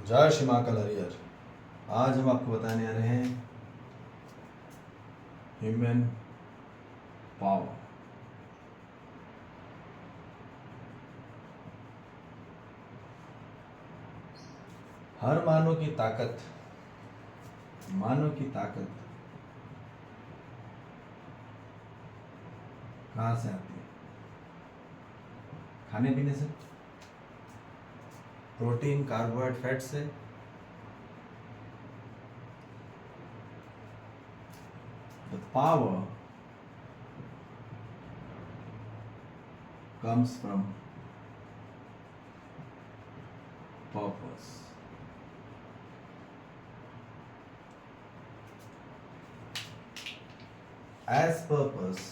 जय श्री महाकाल हरिहर। आज हम आपको बताने आ रहे हैं ह्यूमन पावर। हर मानव की ताकत कहाँ से आती है? खाने पीने से, प्रोटीन, कार्बोहाइड्रेट, फैट से। The power comes from purpose. As purpose,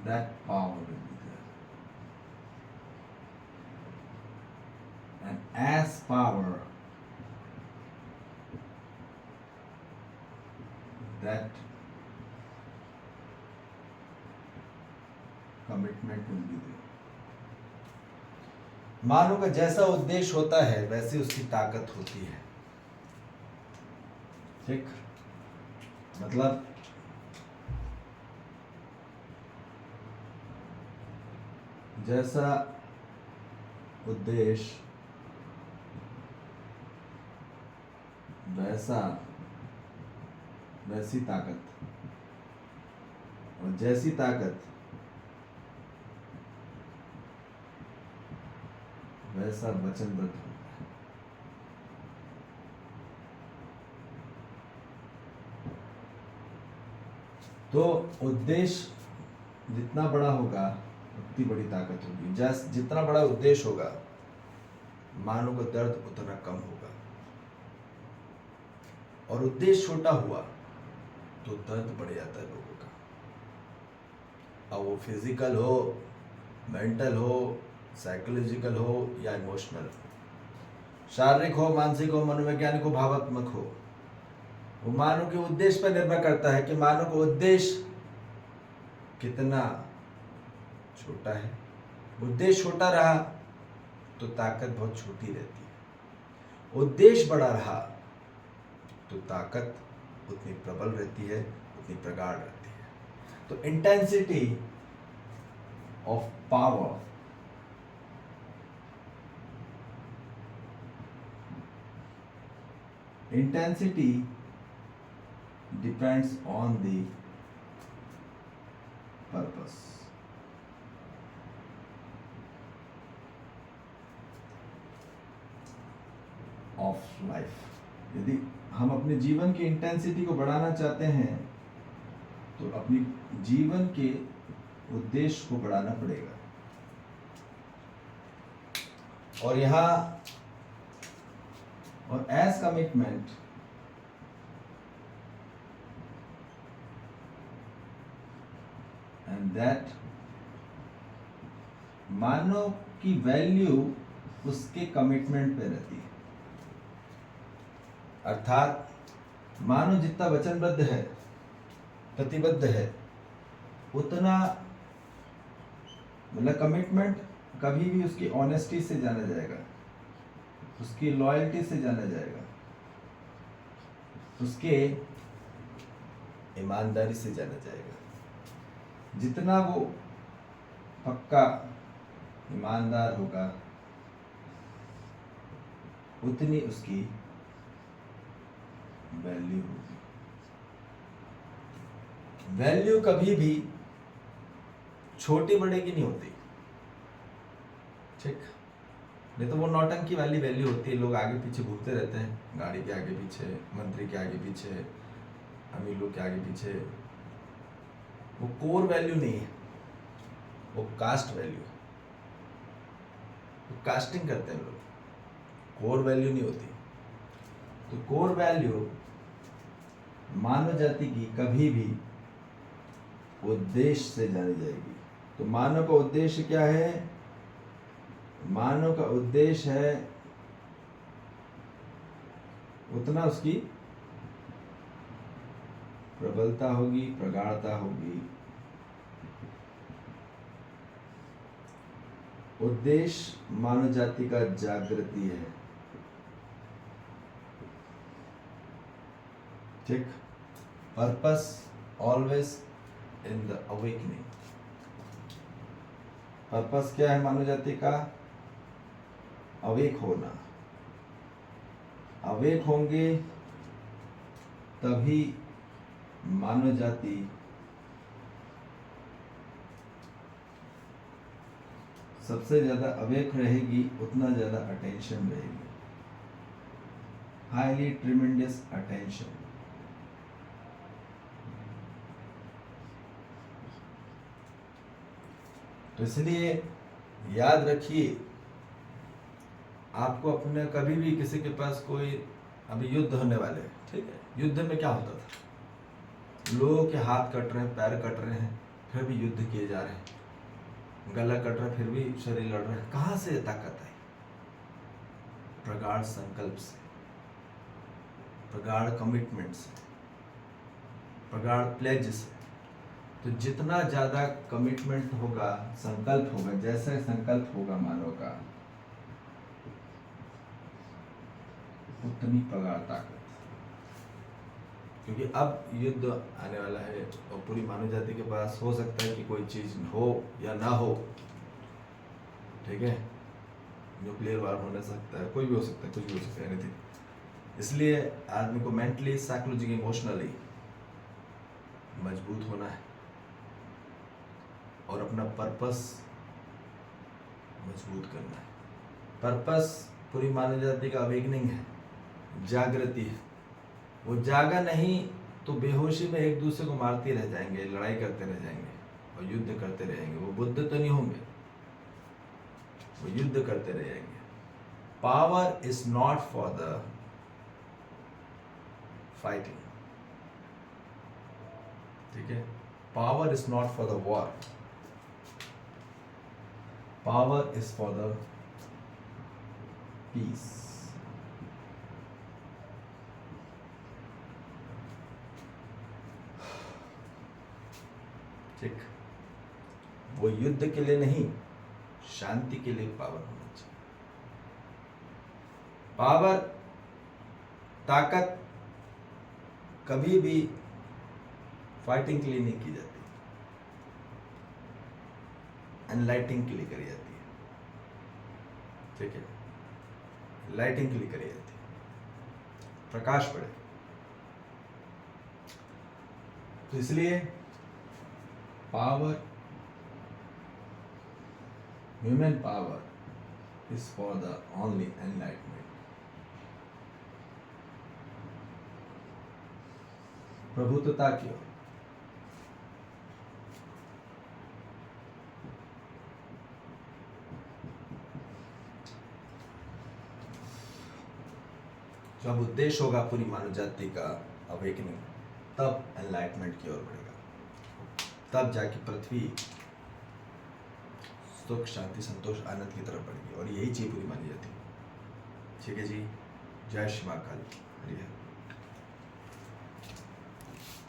that power will be there. And as power, that commitment will be there. मानव का जैसा उद्देश्य होता है वैसे उसकी ताकत होती है। ठीक, मतलब जैसा उद्देश्य वैसी ताकत, और जैसी ताकत वैसा वचनबद्ध होता है। तो उद्देश्य जितना बड़ा होगा उतनी बड़ी ताकत होगी। जितना बड़ा उद्देश्य होगा मानव का दर्द उतना कम होगा, और उद्देश्य छोटा हुआ तो दर्द बढ़ जाता है लोगों का। अब वो फिजिकल हो, मेंटल हो, साइकोलॉजिकल हो या इमोशनल, शारीरिक हो, मानसिक हो, मनोवैज्ञानिक हो, भावात्मक हो, वो मानव के उद्देश्य पर निर्भर करता है कि मानव का उद्देश्य कितना छोटा है। उद्देश्य छोटा रहा तो ताकत बहुत छोटी रहती है, उद्देश्य बड़ा रहा तो ताकत उतनी प्रबल रहती है, उतनी प्रगाढ़ रहती है। तो intensity of power depends on the purpose. Of life. यदि हम अपने जीवन की इंटेंसिटी को बढ़ाना चाहते हैं तो अपनी जीवन के उद्देश्य को बढ़ाना पड़ेगा। और यहाँ और एज कमिटमेंट एंड दैट, मानव की वैल्यू उसके कमिटमेंट पे रहती है। अर्थात मानव जितना वचनबद्ध है, प्रतिबद्ध है, उतना मतलब कमिटमेंट कभी भी उसकी ऑनेस्टी से जाना जाएगा, उसकी लॉयल्टी से जाना जाएगा, उसके ईमानदारी से जाना जाएगा। जितना वो पक्का ईमानदार होगा उतनी उसकी वैल्यू होगी। वैल्यू कभी भी छोटी बड़े की नहीं होती। ठीक, नहीं तो वो नौटंकी वाली वैल्यू होती है। लोग आगे पीछे घूमते रहते हैं, गाड़ी के आगे पीछे, मंत्री के आगे पीछे, अमीर लोग के आगे पीछे। वो कोर वैल्यू नहीं है, वो कास्ट वैल्यू है। वो कास्टिंग करते हैं लोग, कोर वैल्यू नहीं होती। तो कोर वैल्यू मानव जाति की कभी भी उद्देश्य से जानी जाएगी। तो मानव का उद्देश्य क्या है? मानव का उद्देश्य है उतना उसकी प्रबलता होगी, प्रगाढ़ता होगी, उद्देश्य मानव जाति का जागृति है। ठीक। Purpose always in the awakening. Purpose क्या है मानव जाति का? अवेक होना। अवेक होंगे तभी मानव जाति सबसे ज्यादा अवेक रहेगी, उतना ज्यादा अटेंशन रहेगी, हाईली ट्रिमेंडस अटेंशन। तो इसलिए याद रखिए, आपको अपने कभी भी किसी के पास कोई, अभी युद्ध होने वाले हैं, ठीक है, युद्ध में क्या होता था? लोगों के हाथ कट रहे हैं, पैर कट रहे हैं, फिर भी युद्ध किए जा रहे हैं, गला कट रहा है फिर भी शरीर लड़ रहा है। कहाँ से ताकत आई? प्रगाढ़ संकल्प से, प्रगाढ़ कमिटमेंट से, प्रगाढ़ प्लेज से। तो जितना ज्यादा कमिटमेंट होगा, संकल्प होगा, जैसा संकल्प होगा मानव का, उतनी प्रगाढ़ ताकत। क्योंकि अब युद्ध आने वाला है और पूरी मानव जाति के पास हो सकता है कि कोई चीज हो या ना हो, ठीक है, न्यूक्लियर वार होने सकता है, कोई भी हो सकता है, कुछ भी हो सकता है, एनीथिंग। इसलिए आदमी को मेंटली, साइकोलॉजिकली, इमोशनली मजबूत होना है और अपना पर्पस मजबूत करना है। पर्पस पूरी मानव जाति का अवेकनिंग है, जागृति है। वो जागा नहीं तो बेहोशी में एक दूसरे को मारते रह जाएंगे, लड़ाई करते रह जाएंगे और युद्ध करते रहेंगे। वो बुद्ध तो नहीं होंगे, वो युद्ध करते रहेंगे। Power is not for the fighting, ठीक है। Power is not for the war, power is for the peace. ठीक। वो युद्ध के लिए नहीं, शांति के लिए पावर होना चाहिए। पावर, ताकत कभी भी फाइटिंग के लिए नहीं की जाती, एनलाइटिंग के लिए करी जाती है, ठीक है, लाइटिंग के लिए करी जाती है, प्रकाश पड़े। तो इसलिए power, human power is for the only enlightenment. प्रभुत्वता की ओर। जब उद्देश्य होगा पूरी मानव जाति का अवेकनिंग, तब एनलाइटमेंट की ओर बढ़ेगा, तब जाके पृथ्वी सुख, शांति, संतोष, आनंद की तरफ बढ़ेगी। और यही चीज पूरी मानी जाती है। ठीक है जी। जय श्री महाकाल। हरि हर।